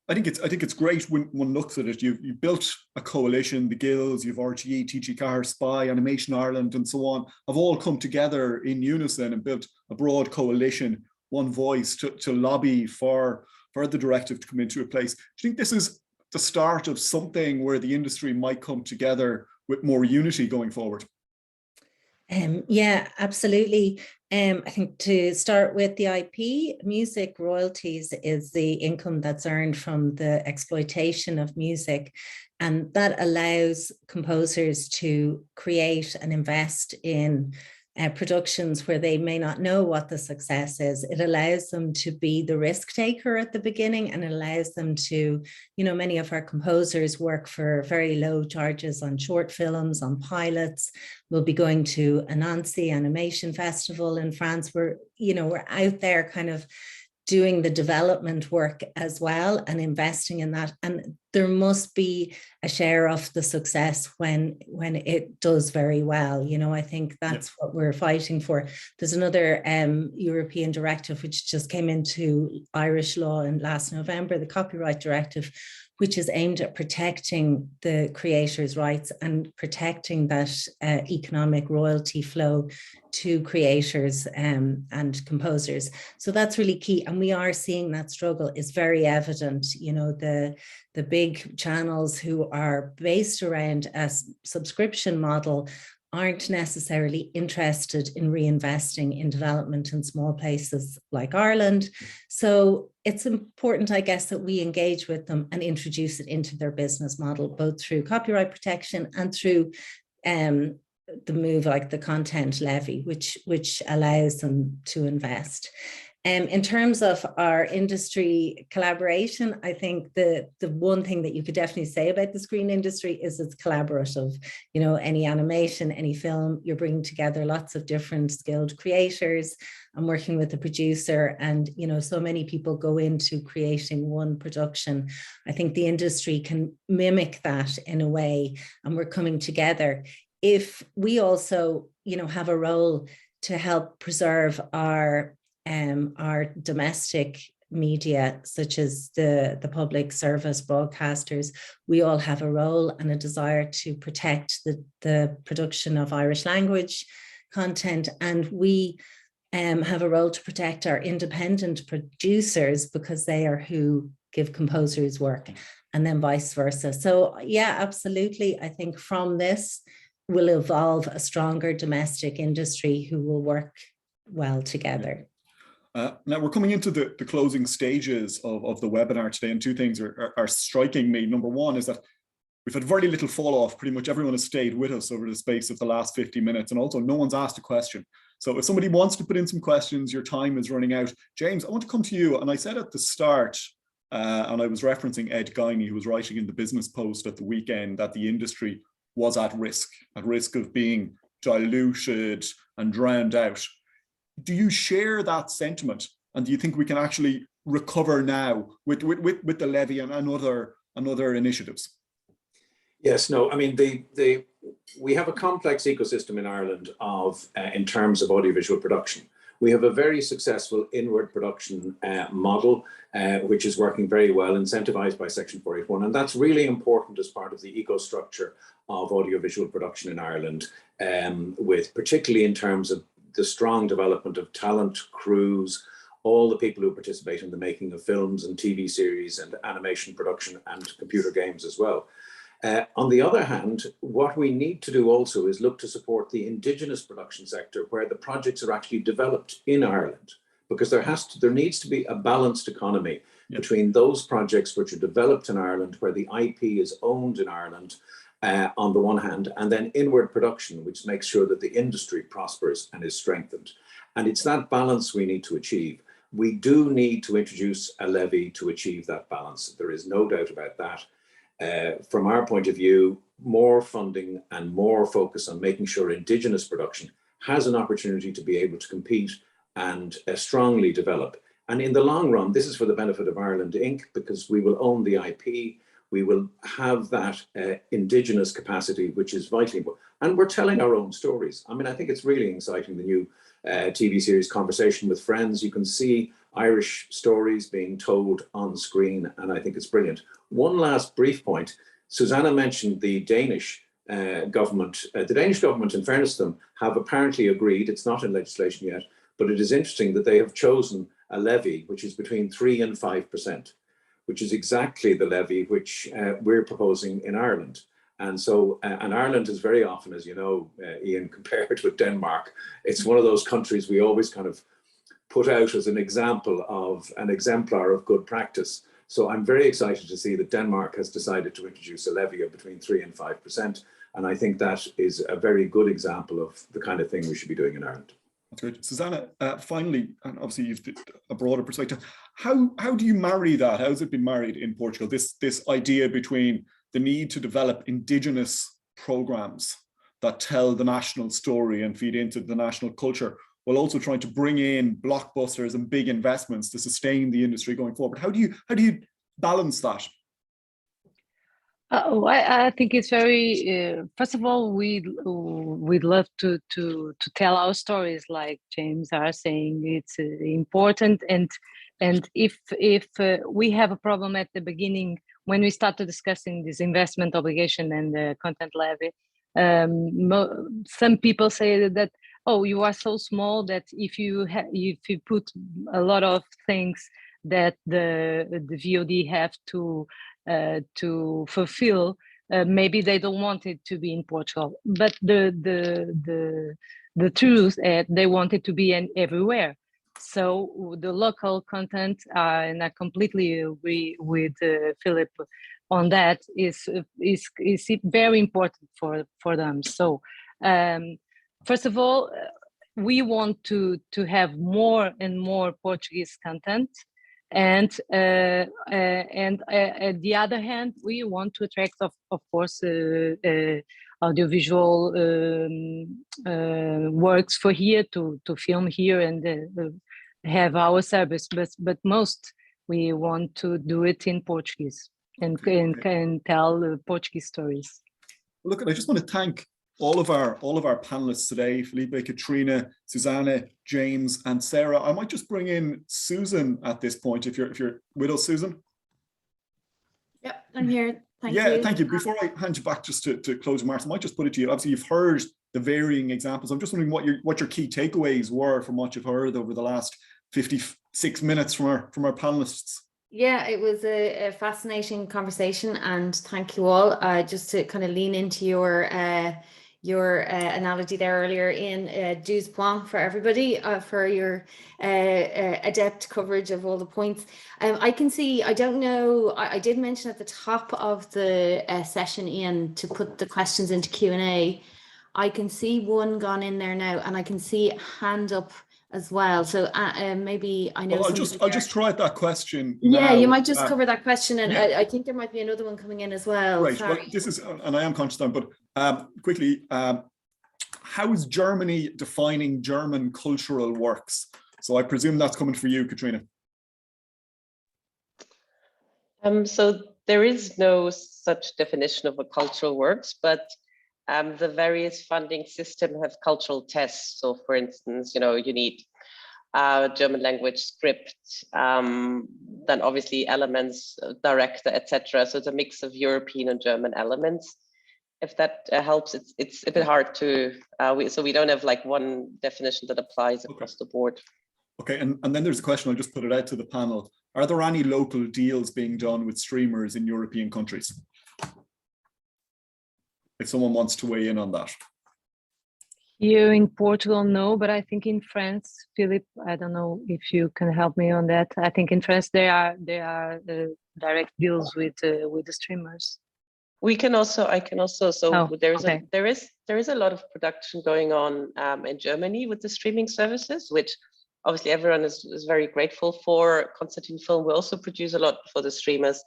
I think it's great when one looks at it. You've built a coalition. The guilds, you've RTE, TG Car, SPY, Animation Ireland, and so on, have all come together in unison and built a broad coalition, one voice to lobby for the directive to come into place. Do you think this is the start of something where the industry might come together with more unity going forward? Yeah, absolutely. I think to start with the IP, music royalties is the income that's earned from the exploitation of music. And that allows composers to create and invest in productions where they may not know what the success is. It allows them to be the risk taker at the beginning, and it allows them to, you know, many of our composers work for very low charges on short films, on pilots. We'll be going to Annecy Animation Festival in France. We're out there kind of doing the development work as well and investing in that. And there must be a share of the success when it does very well. You know, I think that's what we're fighting for. There's another European directive which just came into Irish law in last November, the Copyright Directive, which is aimed at protecting the creators' rights and protecting that economic royalty flow to creators and composers. So that's really key. And we are seeing that struggle is very evident. You know, the big channels who are based around a subscription model aren't necessarily interested in reinvesting in development in small places like Ireland. So it's important, I guess, that we engage with them and introduce it into their business model, both through copyright protection and through the move like the content levy, which allows them to invest. In terms of our industry collaboration, I think the one thing that you could definitely say about the screen industry is it's collaborative. You know, any animation, any film, you're bringing together lots of different skilled creators. I'm working with a producer, and you know, so many people go into creating one production. I think the industry can mimic that in a way, and we're coming together. If we also, you know, have a role to help preserve our domestic media, such as the public service broadcasters, we all have a role and a desire to protect the production of Irish language content. And we have a role to protect our independent producers, because they are who give composers work, and then vice versa. So yeah, absolutely. I think from this will evolve a stronger domestic industry who will work well together. Now we're coming into the closing stages of the webinar today, and two things are striking me. Number one is that we've had very little fall off. Pretty much everyone has stayed with us over the space of the last 50 minutes, and also no one's asked a question. So if somebody wants to put in some questions, your time is running out. James, I want to come to you. And I said at the start, and I was referencing Ed Guiney, who was writing in the Business Post at the weekend, that the industry was at risk of being diluted and drowned out. Do you share that sentiment? And do you think we can actually recover now with the levy and other initiatives? Yes, no, I mean, we have a complex ecosystem in Ireland of in terms of audiovisual production. We have a very successful inward production model, which is working very well, incentivized by Section 481. And that's really important as part of the eco-structure of audiovisual production in Ireland, with particularly in terms of the strong development of talent, crews, all the people who participate in the making of films and TV series and animation production and computer games as well. On the other hand, what we need to do also is look to support the indigenous production sector, where the projects are actually developed in Ireland, because there needs to be a balanced economy between those projects which are developed in Ireland, where the IP is owned in Ireland, on the one hand, and then inward production, which makes sure that the industry prospers and is strengthened. And it's that balance we need to achieve. We do need to introduce a levy to achieve that balance. There is no doubt about that. From our point of view, more funding and more focus on making sure indigenous production has an opportunity to be able to compete and strongly develop. And in the long run, this is for the benefit of Ireland Inc., because we will own the IP. We will have that indigenous capacity, which is vitally important. And we're telling our own stories. I mean, I think it's really exciting, the new TV series Conversation with Friends. You can see Irish stories being told on screen, and I think it's brilliant. One last brief point. Susanna mentioned the Danish government. The Danish government, in fairness to them, have apparently agreed, it's not in legislation yet, but it is interesting that they have chosen a levy which is between 3 and 5%. Which is exactly the levy which we're proposing in Ireland. And so, and Ireland is very often, as you know, Ian, compared with Denmark, it's one of those countries we always kind of put out as an example of an exemplar of good practice. So I'm very excited to see that Denmark has decided to introduce a levy of between 3 and 5%. And I think that is a very good example of the kind of thing we should be doing in Ireland. That's good. Susanna, finally, and obviously you've a broader perspective, how do you marry that? How has it been married in Portugal? This idea between the need to develop indigenous programs that tell the national story and feed into the national culture, while also trying to bring in blockbusters and big investments to sustain the industry going forward. How do you balance that? Oh, I think it's very. First of all, we'd love to tell our stories, like James are saying. It's important, and And if we have a problem at the beginning, when we started discussing this investment obligation and the content levy, some people say that, oh, you are so small that if you put a lot of things that the VOD have to fulfill, maybe they don't want it to be in Portugal. But the truth is they want it to be everywhere. So the local content, and I completely agree with Philip on that, is very important for them. So first of all, we want to have more and more Portuguese content, and at the other hand, we want to attract, of course, audiovisual works for here to film here and have our service, but most we want to do it in Portuguese and tell Portuguese stories. Look, I just want to thank all of our panelists today: Felipe, Katrina, Susanna, James, and Sarah. I might just bring in Susan at this point, if you're with us, Susan. Yep, I'm here. Thank you. Yeah, thank you. Before I hand you back just to close remarks, I might just put it to you. Obviously, you've heard the varying examples. I'm just wondering what your key takeaways were from what you've heard over the last 56 minutes from our panelists. Yeah, it was a fascinating conversation, and thank you all. Just to kind of lean into your analogy there earlier, in douze points for everybody for your adept coverage of all the points. I can see, I don't know, I did mention at the top of the session, Ian, to put the questions into Q&A. I can see one gone in there now, and I can see a hand up as well. So maybe I know. I'll just try that question. Yeah, now. you might just cover that question, and yeah. I think there might be another one coming in as well. Right. Sorry. Well, this is, and I am conscious of time, but quickly, how is Germany defining German cultural works? So I presume that's coming for you, Katrina. So there is no such definition of a cultural works, but the various funding systems have cultural tests. So for instance, you need German language script, then obviously elements, director, etc. So it's a mix of European and German elements. If that helps, it's a bit hard to, so we don't have like one definition that applies across the board. Okay, and then there's a question, I'll just put it out to the panel. Are there any local deals being done with streamers in European countries? If someone wants to weigh in on that. Here in Portugal, no, but I think in France, Philip, I don't know if you can help me on that. I think in France there are direct deals with the streamers. I can also. So there is a lot of production going on in Germany with the streaming services, which obviously everyone is very grateful for. Constantine Film will also produce a lot for the streamers.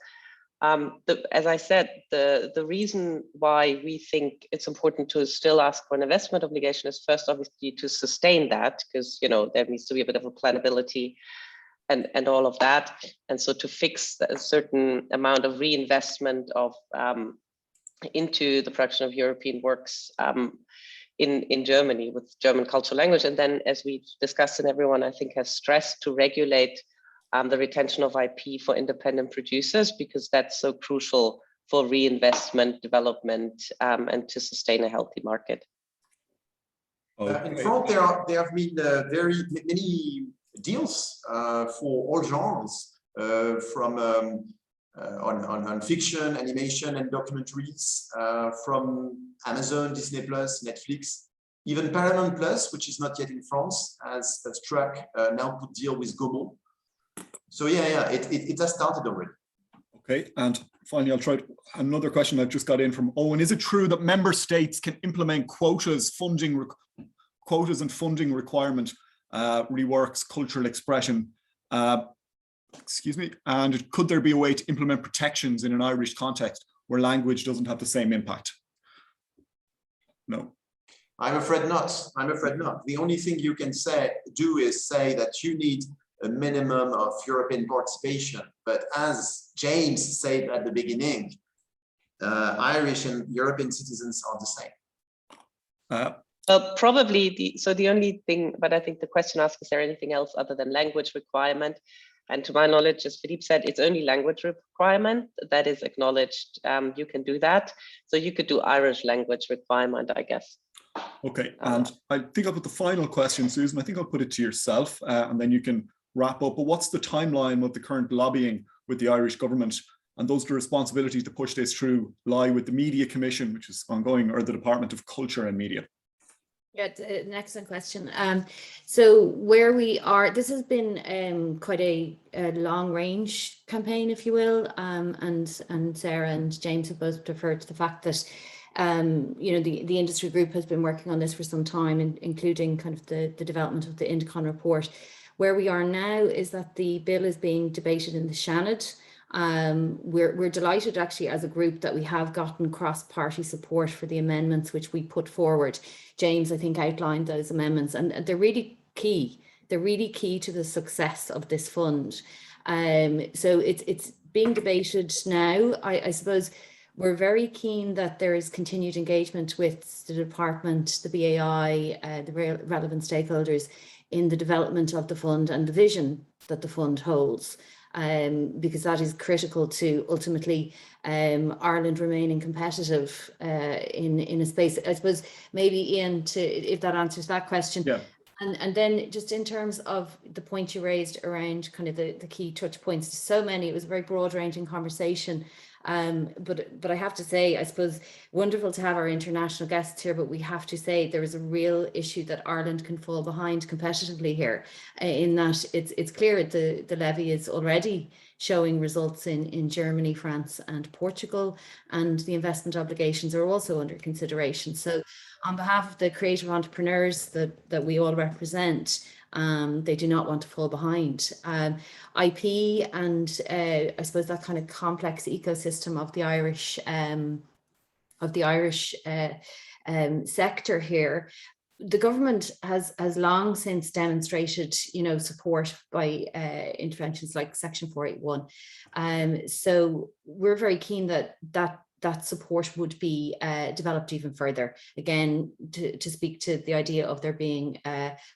As I said, the reason why we think it's important to still ask for an investment obligation is first, obviously, to sustain that, because there needs to be a bit of a planability and all of that, and so to fix a certain amount of reinvestment of into the production of European works in Germany with German cultural language, and then, as we discussed and everyone I think has stressed, to regulate the retention of IP for independent producers, because that's so crucial for reinvestment, development, and to sustain a healthy market. Okay. In France, there have been very many deals for all genres, from on fiction, animation, and documentaries, from Amazon, Disney Plus, Netflix, even Paramount Plus, which is not yet in France, has struck an output deal with Gaumont. So yeah, it has started already. Okay, and finally, I'll try another question I've just got in from Owen. Is it true that member states can implement quotas and funding requirement reworks cultural expression? Excuse me. And could there be a way to implement protections in an Irish context where language doesn't have the same impact? No. I'm afraid not. I'm afraid not. The only thing you can do is say that you need a minimum of European participation. But as James said at the beginning, Irish and European citizens are the same. Probably the only thing, but I think the question asks, is there anything else other than language requirement? And to my knowledge, as Philippe said, it's only language requirement that is acknowledged. You can do that. So you could do Irish language requirement, I guess. Okay, and I think I'll put the final question, Susan. I think I'll put it to yourself, and then you can wrap up. But what's the timeline of the current lobbying with the Irish government? And those the responsibilities to push this through lie with the Media Commission, which is ongoing, or the Department of Culture and Media? Yeah, it's an excellent question. So where we are, this has been quite a long range campaign, if you will, and Sarah and James have both referred to the fact that you know, the industry group has been working on this for some time, including kind of the development of the Indicon report. Where we are now is that the bill is being debated in the Seanad. We're delighted actually as a group that we have gotten cross-party support for the amendments which we put forward. James, I think, outlined those amendments, and they're really key. They're really key to the success of this fund. So it's being debated now. I suppose we're very keen that there is continued engagement with the department, the BAI, the relevant stakeholders in the development of the fund and the vision that the fund holds. Because that is critical to ultimately Ireland remaining competitive in a space. I suppose maybe Ian, if that answers that question. Yeah. And then just in terms of the point you raised around kind of the key touch points, so many, it was a very broad ranging conversation. But I have to say, I suppose, wonderful to have our international guests here, but we have to say there is a real issue that Ireland can fall behind competitively here, in that it's clear that the levy is already showing results in Germany, France and Portugal, and the investment obligations are also under consideration. So on behalf of the creative entrepreneurs that we all represent, they do not want to fall behind. IP and I suppose that kind of complex ecosystem of the Irish sector here. The government has long since demonstrated, you know, support by interventions like Section 481. So we're very keen that support would be developed even further. Again, to speak to the idea of there being,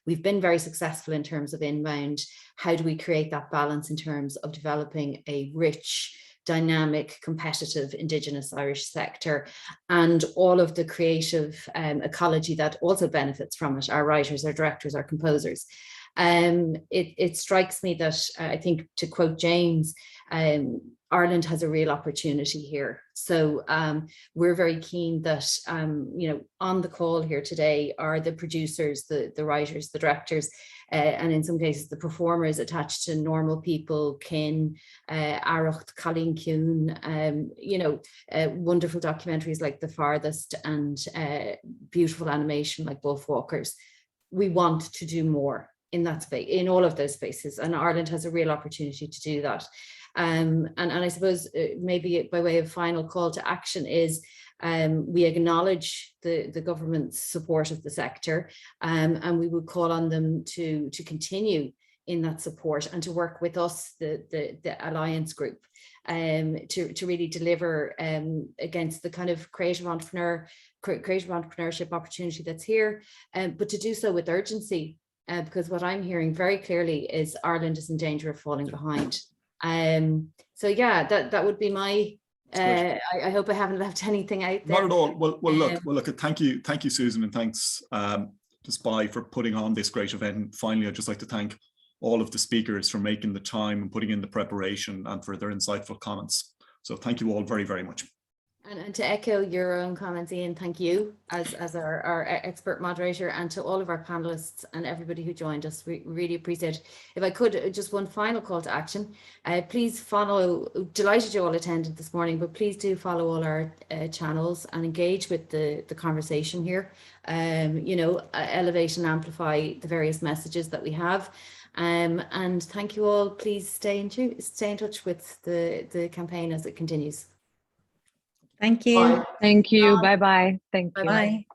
we've been very successful in terms of inbound. How do we create that balance in terms of developing a rich, dynamic, competitive Indigenous Irish sector and all of the creative ecology that also benefits from it, our writers, our directors, our composers. It strikes me that I think, to quote James, Ireland has a real opportunity here. So we're very keen that, you know, on the call here today are the producers, the writers, the directors, and in some cases the performers attached to Normal People, Kin, Aracht, Colleen Kuhn, you know, wonderful documentaries like The Farthest and beautiful animation like Wolf Walkers. We want to do more in that space, in all of those spaces, and Ireland has a real opportunity to do that. And I suppose maybe by way of final call to action is we acknowledge the government's support of the sector, and we would call on them to continue in that support and to work with us, the Alliance Group, to really deliver against the kind of creative entrepreneurship opportunity that's here, but to do so with urgency, because what I'm hearing very clearly is Ireland is in danger of falling behind. So yeah, that would be my I hope I haven't left anything out there. Not at all. Well look, thank you, Susan, and thanks to Spy for putting on this great event. And finally, I'd just like to thank all of the speakers for making the time and putting in the preparation and for their insightful comments. So thank you all very, very much. And to echo your own comments, Ian, thank you as our expert moderator, and to all of our panelists and everybody who joined us. We really appreciate it. If I could, just one final call to action. Please follow, delighted you all attended this morning, but please do follow all our channels and engage with the conversation here. You know, elevate and amplify the various messages that we have. And thank you all. Please stay in touch with the campaign as it continues. Thank you. Bye. Thank you. Bye-bye. Thank you. Bye-bye.